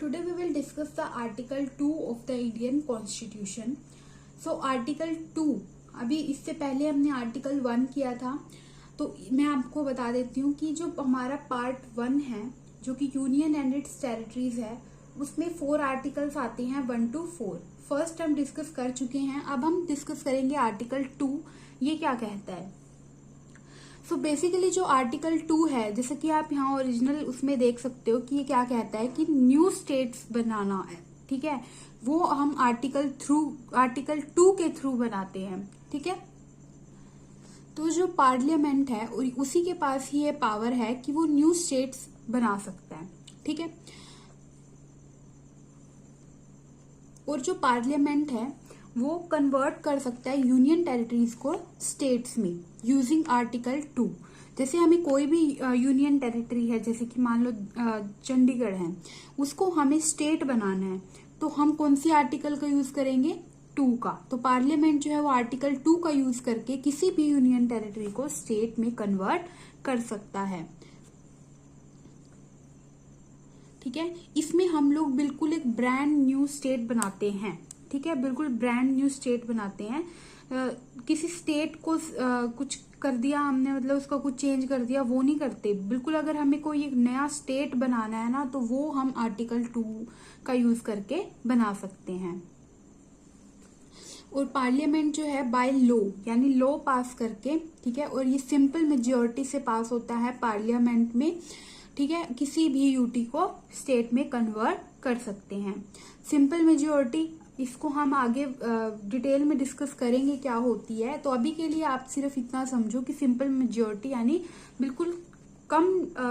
Today we will discuss the Article 2 of the Indian Constitution. So Article 2, अभी इससे पहले हमने Article 1 किया था, तो मैं आपको बता देती हूँ कि जो हमारा Part 1 है, जो कि यूनियन एंड इट्स टेरिटरीज है, उसमें 4 आर्टिकल्स आते हैं 1 to 4। फर्स्ट हम डिस्कस कर चुके हैं, अब हम डिस्कस करेंगे आर्टिकल 2। ये क्या कहता है? सो बेसिकली जो आर्टिकल 2 है, जैसे कि आप यहाँ ओरिजिनल उसमें देख सकते हो कि ये क्या कहता है कि न्यू स्टेट्स बनाना है, ठीक है। वो हम आर्टिकल 2 के थ्रू बनाते हैं, ठीक है। तो जो पार्लियामेंट है उसी के पास ही ये पावर है कि वो न्यू स्टेट्स बना सकता है, ठीक है। और जो पार्लियामेंट है वो कन्वर्ट कर सकता है यूनियन टेरिटरीज को स्टेट्स में यूजिंग आर्टिकल 2। जैसे हमें कोई भी यूनियन टेरिटरी है, जैसे कि मान लो चंडीगढ़ है, उसको हमें स्टेट बनाना है, तो हम कौन सी आर्टिकल का यूज करेंगे? 2 का। तो पार्लियामेंट जो है वो आर्टिकल 2 का यूज करके किसी भी यूनियन टेरिटरी को स्टेट में कन्वर्ट कर सकता है, ठीक है। इसमें हम लोग बिल्कुल एक ब्रांड न्यू स्टेट बनाते हैं, ठीक है, बिल्कुल ब्रांड न्यू स्टेट बनाते हैं। किसी स्टेट को कुछ कर दिया हमने, मतलब उसका कुछ चेंज कर दिया, वो नहीं करते। बिल्कुल अगर हमें कोई एक नया स्टेट बनाना है ना, तो वो हम आर्टिकल 2 का यूज करके बना सकते हैं। और पार्लियामेंट जो है बाय लॉ, यानी लॉ पास करके, ठीक है, और ये सिंपल मेजोरिटी से पास होता है पार्लियामेंट में, ठीक है, किसी भी यूटी को स्टेट में कन्वर्ट कर सकते हैं। सिंपल मेजोरिटी, इसको हम आगे डिटेल में डिस्कस करेंगे क्या होती है। तो अभी के लिए आप सिर्फ इतना समझो कि सिंपल मेजोरिटी यानी बिल्कुल कम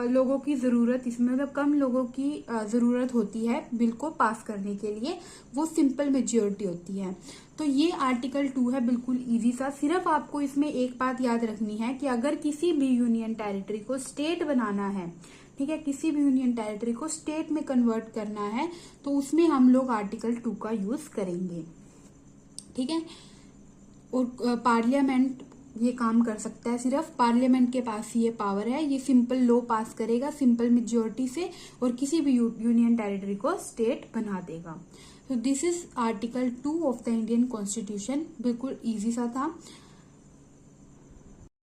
लोगों की जरूरत, इसमें मतलब कम लोगों की जरूरत होती है बिल को पास करने के लिए, वो सिंपल मेजोरिटी होती है। तो ये आर्टिकल 2 है, बिल्कुल इजी सा। सिर्फ आपको इसमें एक बात याद रखनी है कि अगर किसी भी यूनियन टेरिटरी को स्टेट बनाना है, ठीक है, किसी भी यूनियन टेरिटरी को स्टेट में कन्वर्ट करना है, तो उसमें हम लोग आर्टिकल 2 का यूज करेंगे, ठीक है। और पार्लियामेंट ये काम कर सकता है, सिर्फ पार्लियामेंट के पास ही ये पावर है। ये सिंपल लॉ पास करेगा सिंपल मेजोरिटी से, और किसी भी यूनियन टेरिटरी को स्टेट बना देगा। तो this is article 2 of the Indian constitution. बिल्कुल इजी सा था।